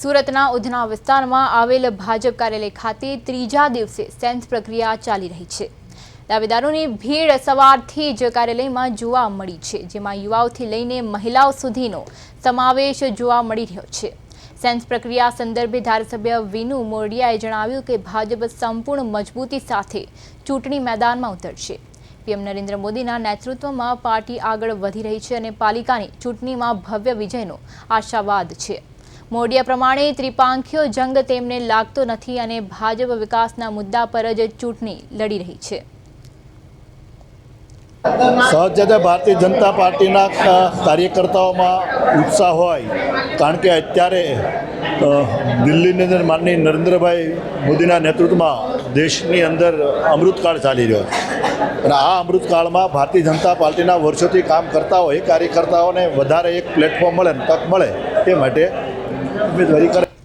સુરતના ઉધના વિસ્તારમાં આવેલ ભાજપ કાર્યાલય ખાતે ત્રીજા દિવસે સેન્સ પ્રક્રિયા ચાલી રહી છે। દાવેદારોની ભીડ સવારથી જ કાર્યાલયમાં જોવા મળી છે, જેમાં યુવાઓથી લઈને મહિલાઓ સુધીનો સમાવેશ જોવા મળી રહ્યો છે। સેન્સ પ્રક્રિયા સંદર્ભે ધારાસભ્ય વિનુ મોરડિયાએ જણાવ્યું કે ભાજપ સંપૂર્ણ મજબૂતી સાથે ચૂંટણી મેદાનમાં ઉતરશે। પીએમ નરેન્દ્ર મોદીના નેતૃત્વમાં પાર્ટી આગળ વધી રહી છે અને પાલિકાની ચૂંટણીમાં ભવ્ય વિજયનો આશાવાદ છે। મોરડિયા પ્રમાણે ત્રિપાંખીયો જંગ તેમને લાગતો નથી અને ભાજપ વિકાસના મુદ્દા પર જ ચૂંટણી લડી રહી છે। સહજ ભારતીય જનતા પાર્ટીના કાર્યકર્તાઓમાં ઉત્સાહ હોય, કારણ કે અત્યારે દિલ્હીની અંદર માનનીય નરેન્દ્રભાઈ મોદીના નેતૃત્વમાં દેશની અંદર અમૃતકાળ ચાલી રહ્યો છે અને આ અમૃતકાળમાં ભારતીય જનતા પાર્ટીના વર્ષોથી કામ કરતા હોય કાર્યકર્તાઓને વધારે એક પ્લેટફોર્મ મળે, તક મળે તે માટે ઉમેદવારી કરે।